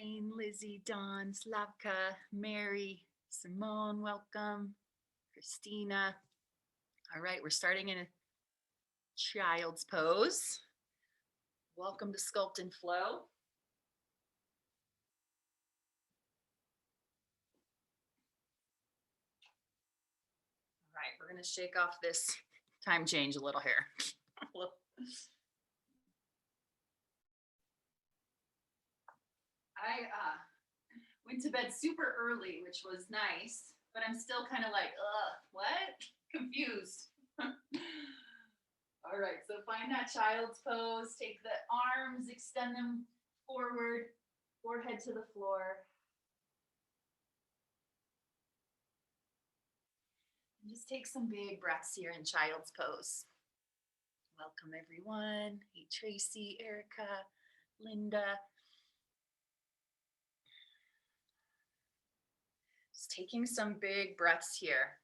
Lorraine, Lizzie, Dawn, Slavka, Mary, Simone, welcome. Christina. All right, we're starting in a child's pose. Welcome to Sculpt and Flow. All right, we're going to shake off this time change a little here. I went to bed super early, which was nice, but I'm still kind of like, what? Confused. All right, so find that child's pose, take the arms, extend them forward, forehead to the floor. And just take some big breaths here in child's pose. Welcome everyone. Hey, Tracy, Erica, Linda. Just taking some big breaths here.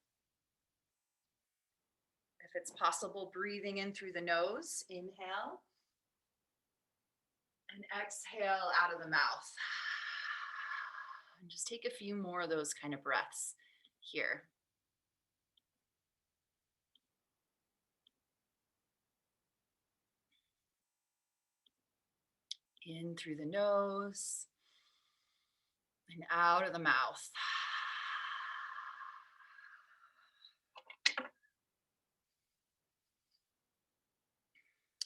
If it's possible, breathing in through the nose, inhale. And exhale out of the mouth. And just take a few more of those kind of breaths here. In through the nose and out of the mouth.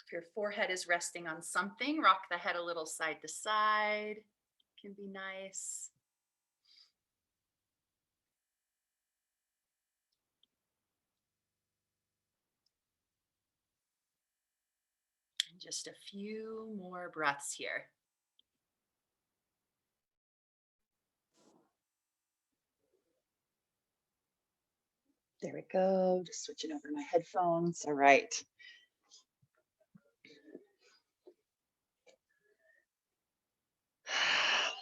If your forehead is resting on something, rock the head a little side to side. Can be nice. And just a few more breaths here. There we go. Just switching over to my headphones. All right.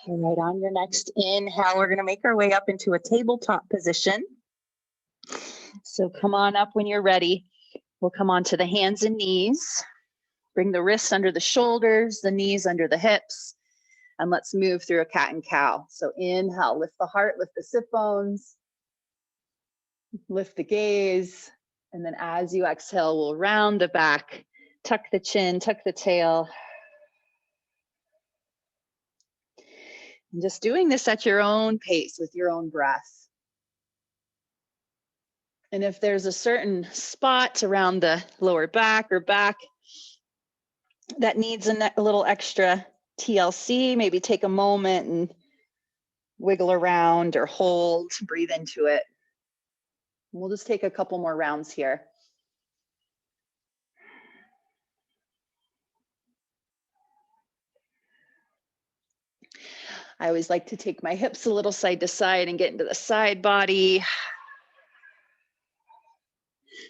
All right, on your next inhale, we're going to make our way up into a tabletop position. So come on up when you're ready. We'll come on to the hands and knees. Bring the wrists under the shoulders, the knees under the hips, and let's move through a cat and cow. So inhale, lift the heart, lift the sit bones, lift the gaze, and then as you exhale, we'll round the back, tuck the chin, tuck the tail. And just doing this at your own pace with your own breath. And if there's a certain spot around the lower back or back that needs a little extra TLC, maybe take a moment and wiggle around or hold, breathe into it. We'll just take a couple more rounds here. I always like to take my hips a little side to side and get into the side body.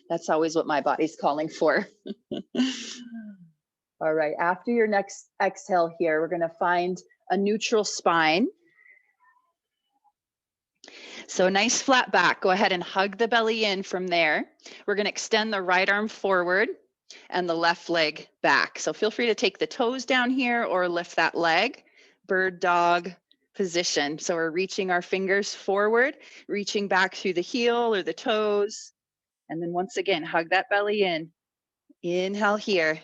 That's always what my body's calling for. All right, after your next exhale here, we're gonna find a neutral spine. So nice flat back, go ahead and hug the belly in from there. We're gonna extend the right arm forward and the left leg back. So feel free to take the toes down here or lift that leg, bird dog position. So we're reaching our fingers forward, reaching back through the heel or the toes. And then once again, hug that belly in. Inhale here.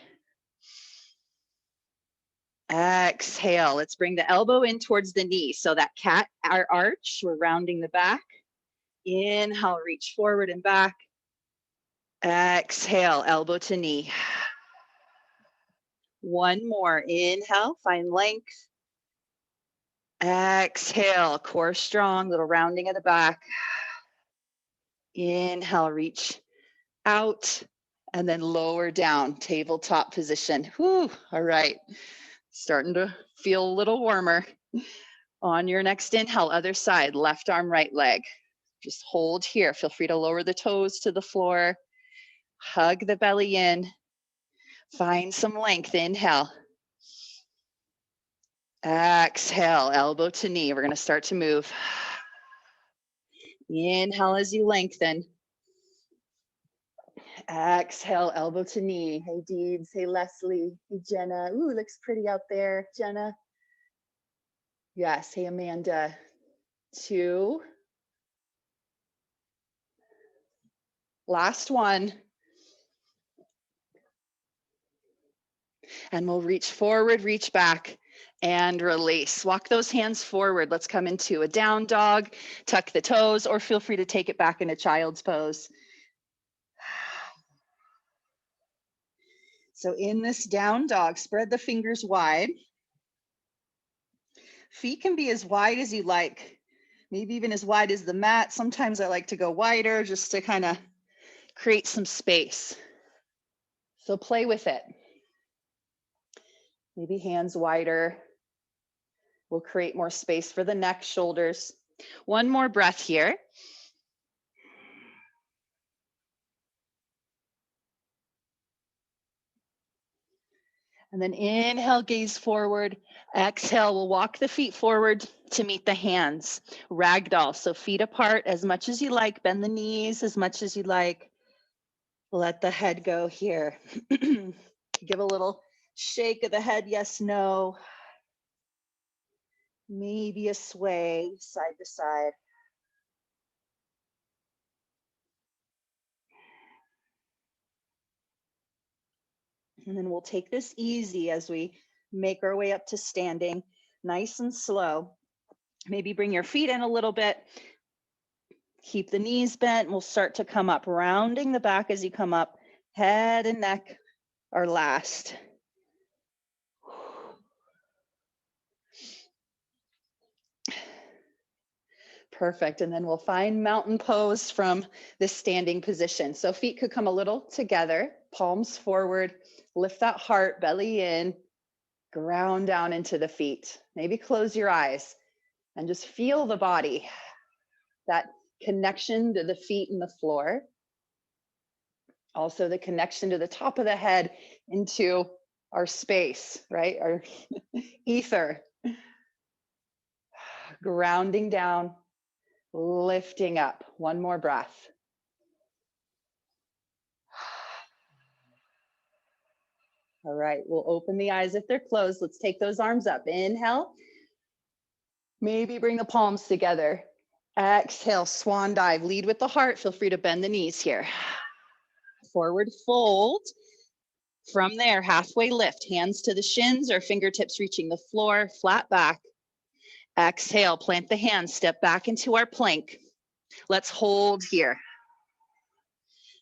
Exhale, let's bring the elbow in towards the knee. So that cat arch, we're rounding the back. Inhale, reach forward and back. Exhale, elbow to knee. One more, inhale, find length. Exhale, core strong, little rounding of the back. Inhale, reach out and then lower down, tabletop position. Whew, all right. Starting to feel a little warmer. On your next inhale, other side, left arm, right leg. Just hold here. Feel free to lower the toes to the floor. Hug the belly in. Find some length. Inhale. Exhale, elbow to knee. We're going to start to move. Inhale as you lengthen. Exhale, elbow to knee. Hey, Deeds. Hey, Leslie. Hey, Jenna. Ooh, looks pretty out there, Jenna. Yes. Hey, Amanda. 2. Last one. And we'll reach forward, reach back, and release. Walk those hands forward. Let's come into a down dog, tuck the toes, or feel free to take it back into child's pose. So in this down dog, spread the fingers wide. Feet can be as wide as you like, maybe even as wide as the mat. Sometimes I like to go wider just to kind of create some space. So play with it. Maybe hands wider. We'll create more space for the neck, shoulders. One more breath here. And then inhale, gaze forward. Exhale, we'll walk the feet forward to meet the hands. Ragdoll, so feet apart as much as you like. Bend the knees as much as you like. Let the head go here. Give a little shake of the head, yes, no. Maybe a sway side to side. And then we'll take this easy as we make our way up to standing, nice and slow. Maybe bring your feet in a little bit. Keep the knees bent. We'll start to come up, rounding the back as you come up. Head and neck are last. Perfect. And then we'll find mountain pose from this standing position. So feet could come a little together, palms forward, lift that heart, belly in, ground down into the feet. Maybe close your eyes and just feel the body, that connection to the feet and the floor. Also the connection to the top of the head into our space, right? Our ether. Grounding down, lifting up. One more breath. All right, we'll open the eyes if they're closed. Let's take those arms up. Inhale. Maybe bring the palms together. Exhale, swan dive. Lead with the heart. Feel free to bend the knees here. Forward fold. From there, halfway lift. Hands to the shins or fingertips reaching the floor. Flat back. Exhale, plant the hands. Step back into our plank. Let's hold here.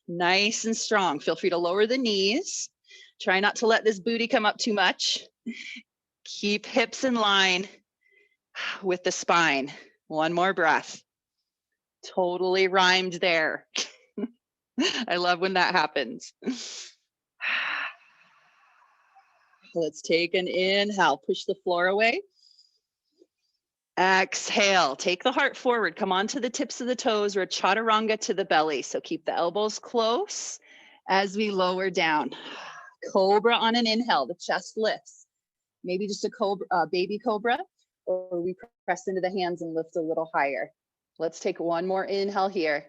Nice and strong. Feel free to lower the knees. Try not to let this booty come up too much. Keep hips in line with the spine. One more breath. Totally rhymed there. I love when that happens. Let's take an inhale. Push the floor away. Exhale. Take the heart forward. Come on to the tips of the toes or chaturanga to the belly. So keep the elbows close as we lower down. Cobra on an inhale. The chest lifts. Maybe just a cobra, baby cobra, or we press into the hands and lift a little higher. Let's take one more inhale here.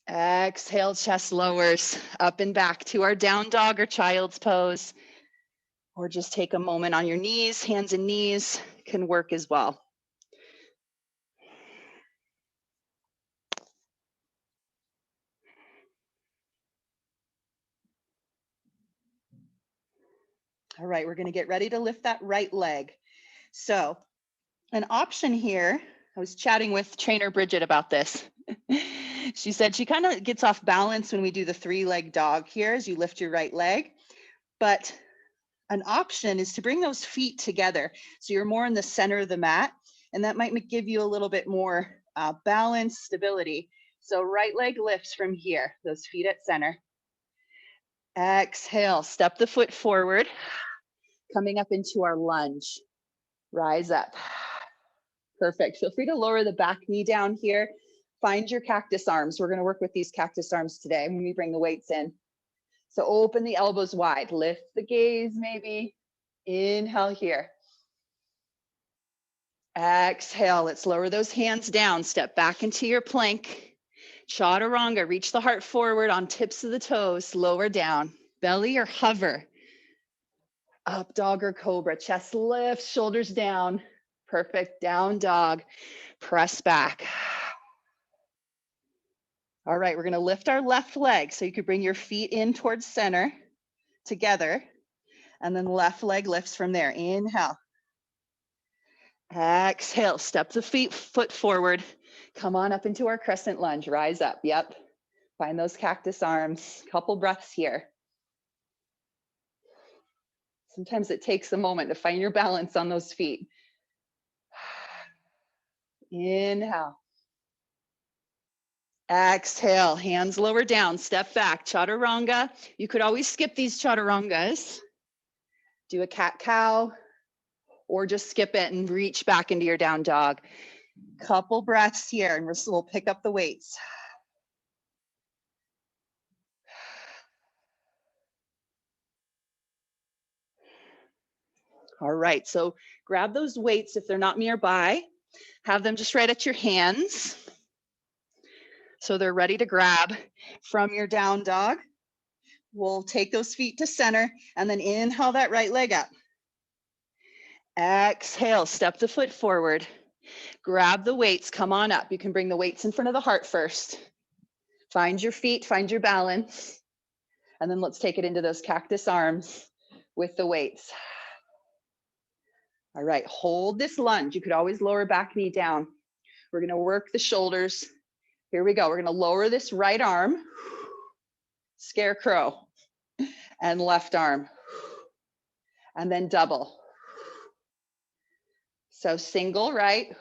Exhale, chest lowers up and back to our down dog or child's pose. Or just take a moment on your knees. Hands and knees can work as well. All right, we're going to get ready to lift that right leg. So an option here, I was chatting with trainer Bridget about this. She said she kind of gets off balance when we do the 3-leg dog here as you lift your right leg. But an option is to bring those feet together. So you're more in the center of the mat, and that might give you a little bit more balance, stability. So right leg lifts from here, those feet at center. Exhale, step the foot forward, coming up into our lunge. Rise up. Perfect. Feel free to lower the back knee down here. Find your cactus arms. We're going to work with these cactus arms today when we bring the weights in. So open the elbows wide. Lift the gaze maybe. Inhale here. Exhale. Let's lower those hands down. Step back into your plank. Chaturanga. Reach the heart forward on tips of the toes. Lower down. Belly or hover. Up dog or cobra, chest lifts, shoulders down. Perfect, down dog, press back. All right, we're gonna lift our left leg. So you could bring your feet in towards center together, and then left leg lifts from there. Inhale. Exhale, step the foot forward. Come on up into our crescent lunge, rise up, yep. Find those cactus arms, couple breaths here. Sometimes it takes a moment to find your balance on those feet. Inhale. Exhale, hands lower down, step back, chaturanga. You could always skip these chaturangas. Do a cat-cow, or just skip it and reach back into your down dog. Couple breaths here, and we'll pick up the weights. All right, so grab those weights if they're not nearby. Have them just right at your hands, so they're ready to grab from your down dog. We'll take those feet to center, and then inhale that right leg up. Exhale, step the foot forward. Grab the weights, come on up. You can bring the weights in front of the heart first. Find your feet, find your balance. And then let's take it into those cactus arms with the weights. All right, hold this lunge. You could always lower back knee down. We're gonna work the shoulders. Here we go. We're gonna lower this right arm, scarecrow, and left arm, and then double. So single right,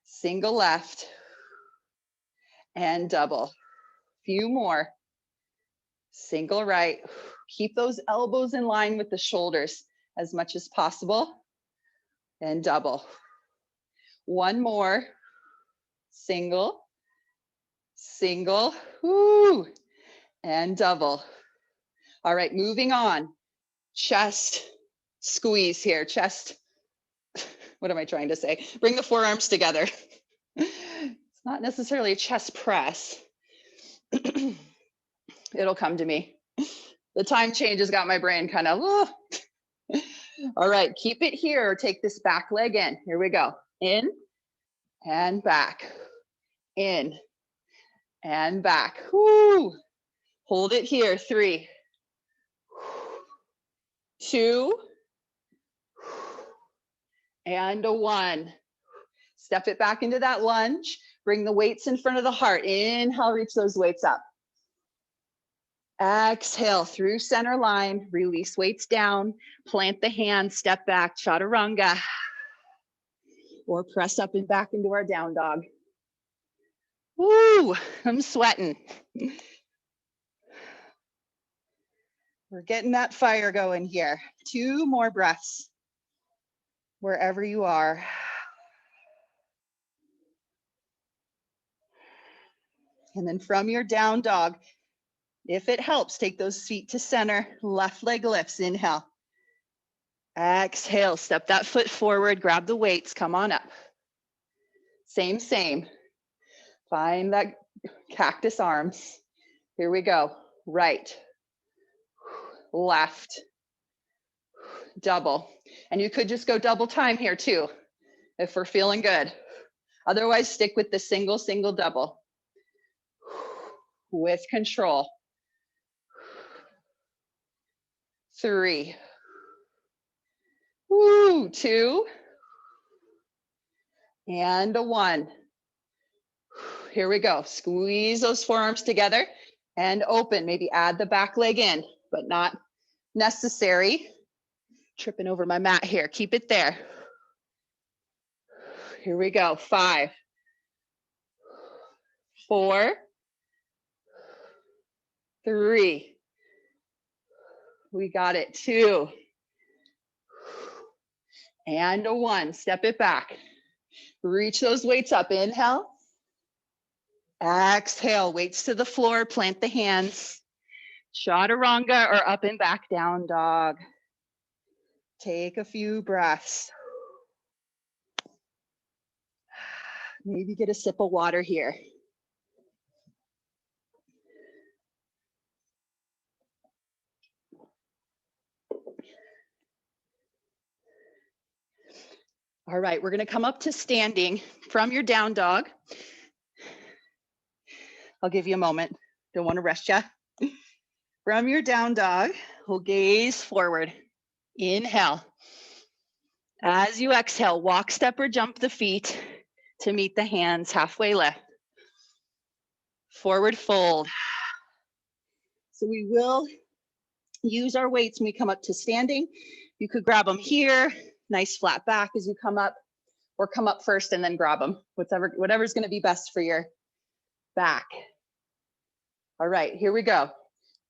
single left, and double. Few more. Single right. Keep those elbows in line with the shoulders as much as possible. And double. One more. Single, single, whoo, and double. All right, moving on. Chest squeeze here. Chest, what am I trying to say? Bring the forearms together. It's not necessarily a chest press. It'll come to me. The time change has got my brain kind of, All right, keep it here. Take this back leg in. Here we go. In and back. In and back. Whoo. Hold it here. 3, 2, and a 1. Step it back into that lunge. Bring the weights in front of the heart. Inhale, reach those weights up. Exhale through center line, release weights down, plant the hands, step back, chaturanga, or press up and back into our down dog. Woo, I'm sweating. We're getting that fire going here. 2 more breaths, wherever you are. And then from your down dog, if it helps, take those feet to center, left leg lifts, inhale. Exhale, step that foot forward, grab the weights, come on up. Same. Find that cactus arms. Here we go. Right, left, double. And you could just go double time here too, if we're feeling good. Otherwise, stick with the single, double. With control. 3. Woo, 2. And a 1. Here we go. Squeeze those forearms together and open. Maybe add the back leg in, but not necessary. Tripping over my mat here. Keep it there. Here we go. 5, 4, 3. We got it. 2. And a 1. Step it back. Reach those weights up. Inhale. Exhale. Weights to the floor. Plant the hands. Chaturanga or up and back down dog. Take a few breaths. Maybe get a sip of water here. All right, we're gonna come up to standing from your down dog. I'll give you a moment. Don't want to rush you. From your down dog, we'll gaze forward. Inhale. As you exhale, walk, step, or jump the feet to meet the hands, halfway lift. Forward fold. So we will use our weights when we come up to standing. You could grab them here, nice flat back as you come up, or come up first and then grab them, whatever's gonna be best for your back. All right, here we go.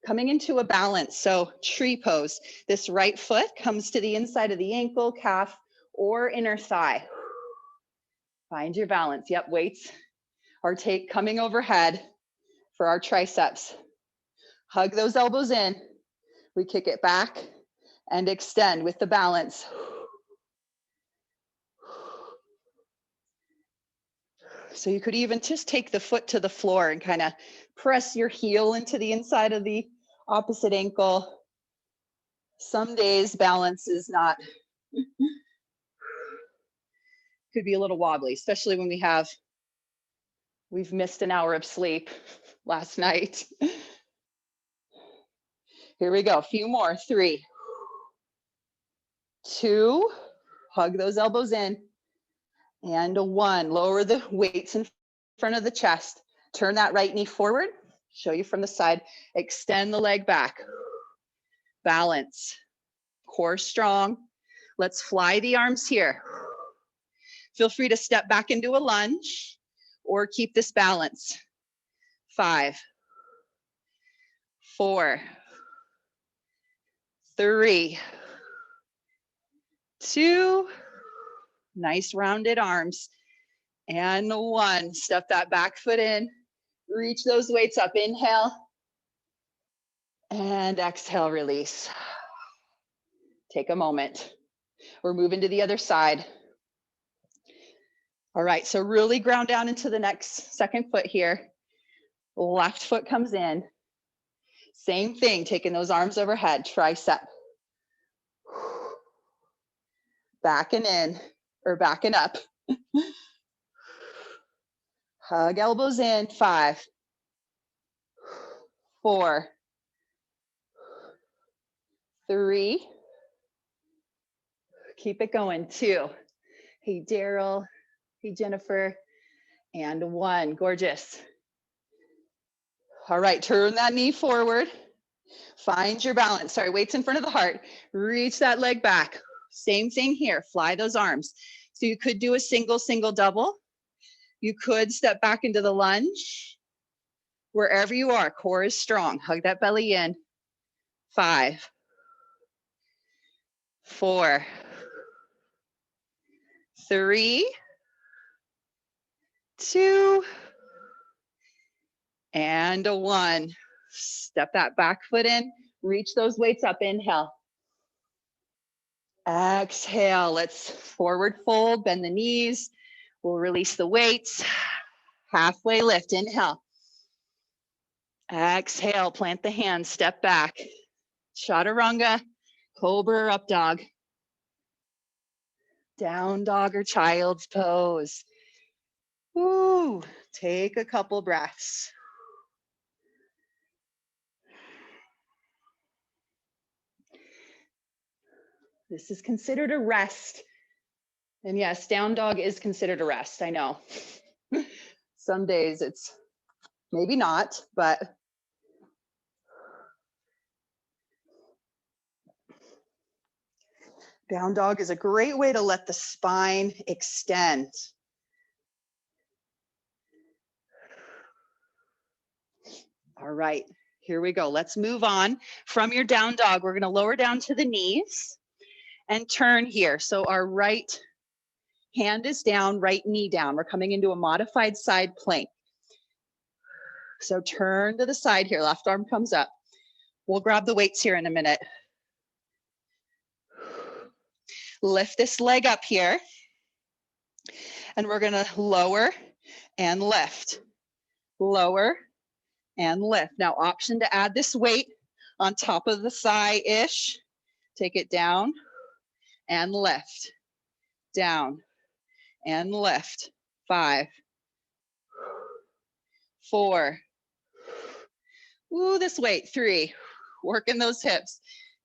Coming into a balance, so tree pose. This right foot comes to the inside of the ankle, calf, or inner thigh. Find your balance. Yep, weights are coming overhead for our triceps. Hug those elbows in. We kick it back and extend with the balance. So you could even just take the foot to the floor and kind of press your heel into the inside of the opposite ankle. Some days balance is not, could be a little wobbly, especially when we've missed an hour of sleep last night. Here we go, a few more. 3, 2, hug those elbows in. And 1, lower the weights in front of the chest. Turn that right knee forward, show you from the side. Extend the leg back. Balance, core strong. Let's fly the arms here. Feel free to step back into a lunge or keep this balance. 5, 4, 3, 2, nice rounded arms. And 1, step that back foot in, reach those weights up, inhale, and exhale, release. Take a moment. We're moving to the other side. All right, so really ground down into the next second foot here. Left foot comes in. Same thing, taking those arms overhead, tricep. Backing in, or backing up. Hug elbows in, 5, 4, 3, keep it going, 2. Hey, Daryl, hey, Jennifer, and 1, gorgeous. All right, turn that knee forward. Find your balance. Sorry, weights in front of the heart. Reach that leg back. Same thing here, fly those arms. So you could do a single, single, double. You could step back into the lunge. Wherever you are, core is strong. Hug that belly in. 5, 4, 3, 2, and 1. Step that back foot in. Reach those weights up. Inhale. Exhale. Let's forward fold, bend the knees. We'll release the weights. Halfway lift. Inhale. Exhale. Plant the hands. Step back. Chaturanga, cobra, or up dog. Down dog or child's pose. Woo. Take a couple breaths. This is considered a rest. And yes, down dog is considered a rest, I know. Some days it's maybe not, but down dog is a great way to let the spine extend. All right, here we go. Let's move on. From your down dog, we're gonna lower down to the knees and turn here. So our right hand is down, right knee down. We're coming into a modified side plank. So turn to the side here, left arm comes up. We'll grab the weights here in a minute. Lift this leg up here. And we're gonna lower and lift. Lower and lift. Now, option to add this weight on top of the thigh-ish. Take it down and lift. Down and lift. 5, 4. Ooh, this weight. 3, working those hips.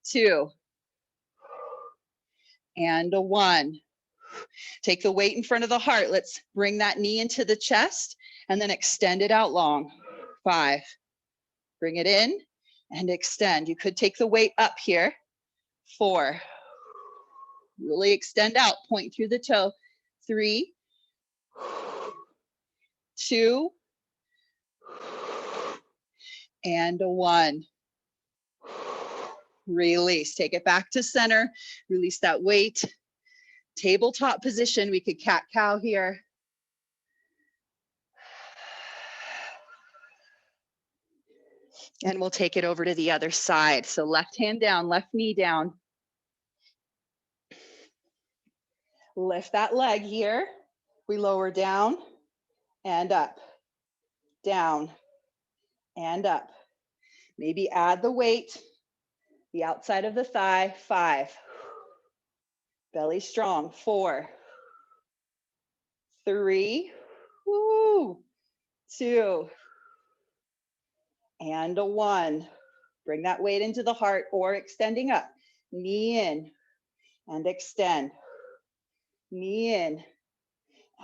2, and a 1. Take the weight in front of the heart. Let's bring that knee into the chest and then extend it out long. 5, bring it in and extend. You could take the weight up here. 4, really extend out, point through the toe. 3, 2, and a 1. Release, take it back to center, release that weight. Tabletop position, we could cat-cow here. And we'll take it over to the other side. So left hand down, left knee down. Lift that leg here. We lower down and up, down and up. Maybe add the weight, the outside of the thigh. 5, belly strong. 4, 3, woo, 2, and a 1. Bring that weight into the heart or extending up. Knee in and extend. Knee in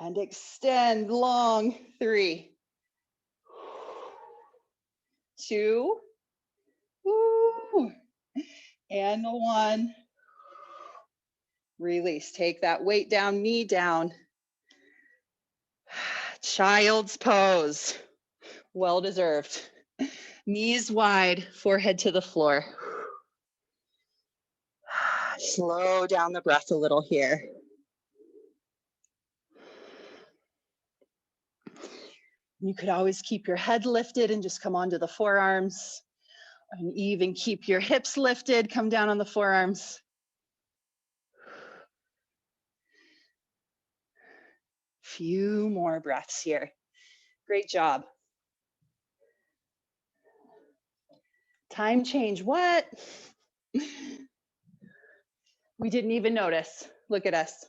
and extend long. 3, 2, woo, and a 1. Release, take that weight down, knee down. Child's pose, well deserved. Knees wide, forehead to the floor. Slow down the breath a little here. You could always keep your head lifted and just come onto the forearms, and even keep your hips lifted, come down on the forearms. Few more breaths here. Great job. Time change, what? We didn't even notice. Look at us.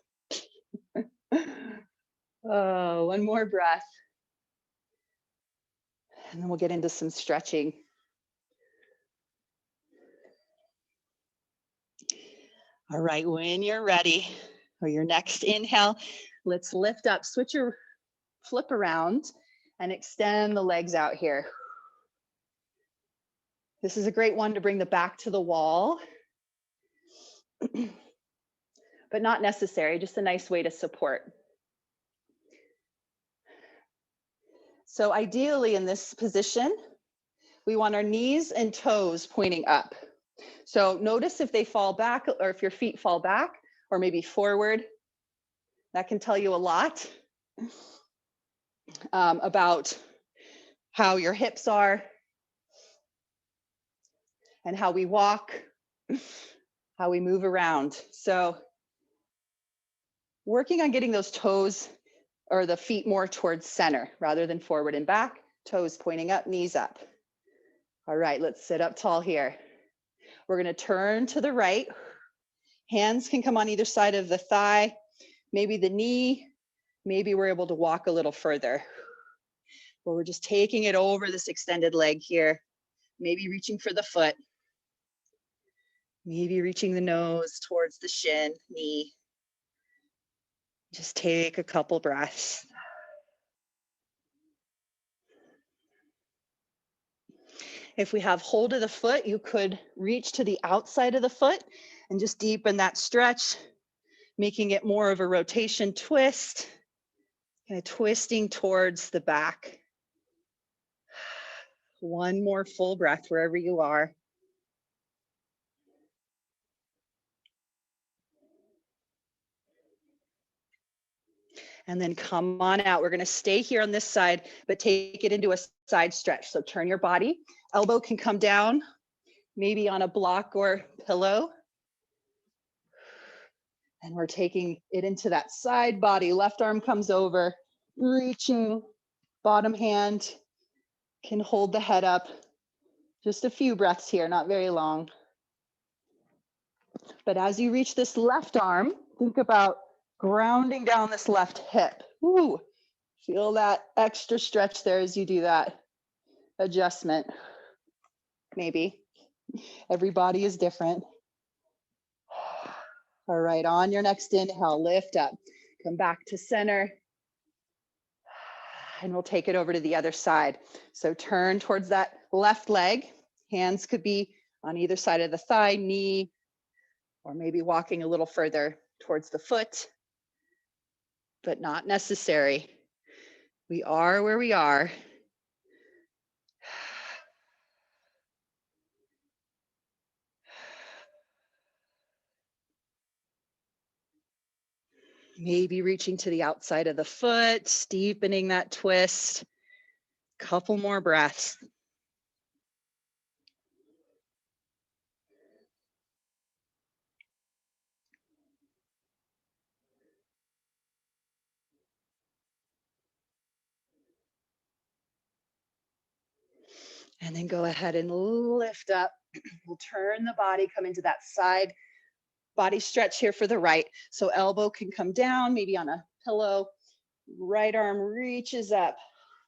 Oh, one more breath. And then we'll get into some stretching. All right, when you're ready, or your next inhale, let's lift up, switch your flip around and extend the legs out here. This is a great one to bring the back to the wall, but not necessary, just a nice way to support. So ideally in this position, we want our knees and toes pointing up. So notice if they fall back or if your feet fall back or maybe forward. That can tell you a lot about how your hips are and how we walk, how we move around. So working on getting those toes or the feet more towards center rather than forward and back, toes pointing up, knees up. All right, let's sit up tall here. We're gonna turn to the right. Hands can come on either side of the thigh, maybe the knee, maybe we're able to walk a little further. Or we're just taking it over this extended leg here, maybe reaching for the foot, maybe reaching the nose towards the shin, knee. Just take a couple breaths. If we have hold of the foot, you could reach to the outside of the foot and just deepen that stretch, making it more of a rotation twist, kind of twisting towards the back. One more full breath wherever you are. And then come on out. We're gonna stay here on this side, but take it into a side stretch. So turn your body. Elbow can come down, maybe on a block or pillow. And we're taking it into that side body. Left arm comes over, reaching, bottom hand can hold the head up. Just a few breaths here, not very long. But as you reach this left arm, think about Grounding down this left hip. Ooh, feel that extra stretch there as you do that adjustment. Maybe. Every body is different. All right, on your next inhale, lift up. Come back to center. And we'll take it over to the other side. So turn towards that left leg. Hands could be on either side of the thigh, knee, or maybe walking a little further towards the foot, but not necessary. We are where we are. Maybe reaching to the outside of the foot, deepening that twist. Couple more breaths. And then go ahead and lift up. We'll turn the body, come into that side body stretch here for the right. So elbow can come down, maybe on a pillow. Right arm reaches up.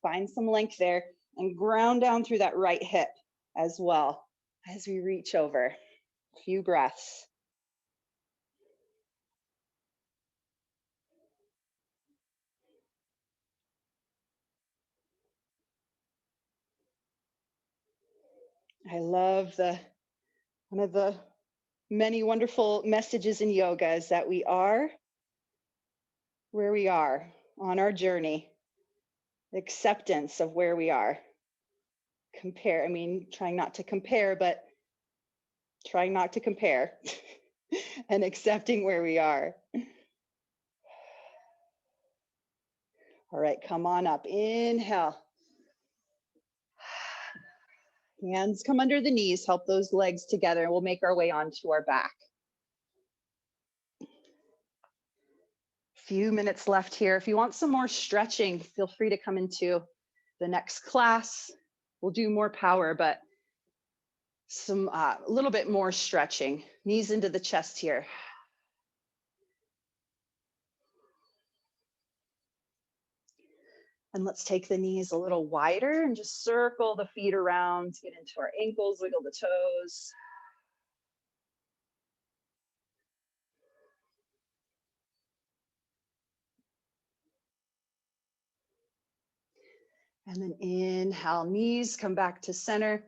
Find some length there and ground down through that right hip as well as we reach over. A few breaths. I love one of the many wonderful messages in yoga is that we are where we are on our journey. Acceptance of where we are. Trying not to compare, but trying not to compare and accepting where we are. All right, come on up. Inhale. Hands come under the knees, help those legs together, and we'll make our way onto our back. Few minutes left here. If you want some more stretching, feel free to come into the next class. We'll do more power, but some a little bit more stretching. Knees into the chest here. And let's take the knees a little wider and just circle the feet around, get into our ankles, wiggle the toes. And then inhale, knees come back to center.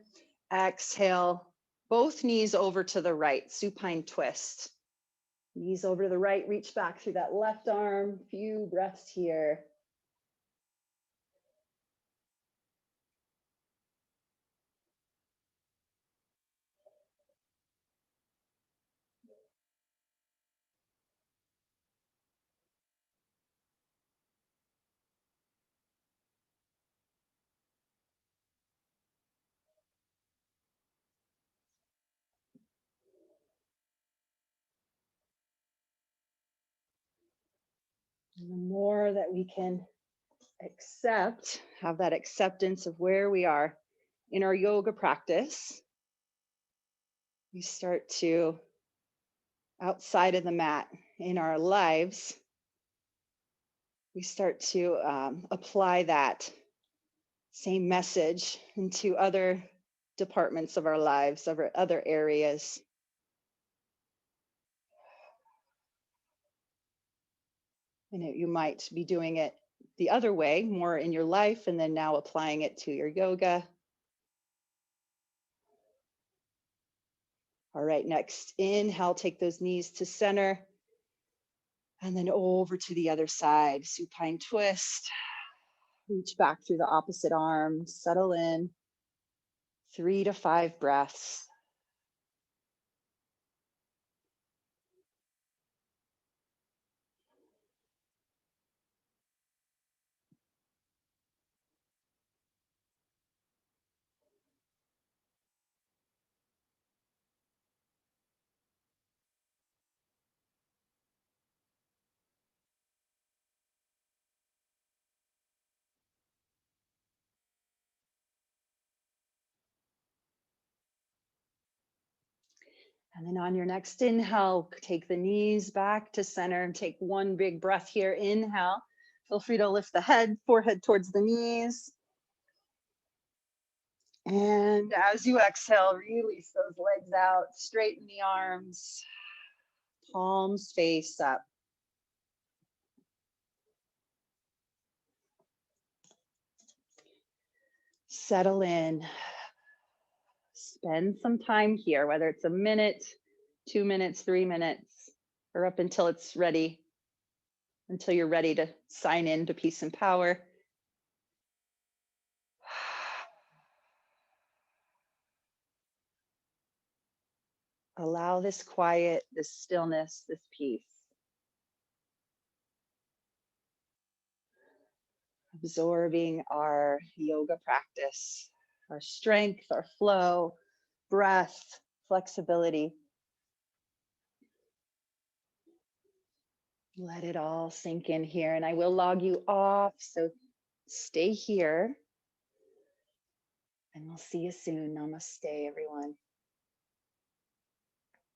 Exhale, both knees over to the right, supine twist. Knees over to the right, reach back through that left arm. Few breaths here. And the more that we can accept, have that acceptance of where we are in our yoga practice, we start to, outside of the mat in our lives, we start to apply that same message into other departments of our lives, other areas. You might be doing it the other way, more in your life, and then now applying it to your yoga. All right, next inhale, take those knees to center. And then over to the other side, supine twist. Reach back through the opposite arm, settle in. 3 to 5 breaths. And then on your next inhale, take the knees back to center and take one big breath here. Inhale. Feel free to lift the head, forehead towards the knees. And as you exhale, release those legs out, straighten the arms, palms face up. Settle in. Spend some time here, whether it's a minute, 2 minutes, 3 minutes, or up until it's ready, until you're ready to sign in to peace and power. Allow this quiet, this stillness, this peace. Absorbing our yoga practice, our strength, our flow, breath, flexibility. Let it all sink in here, and I will log you off, so stay here, and we'll see you soon. Namaste, everyone.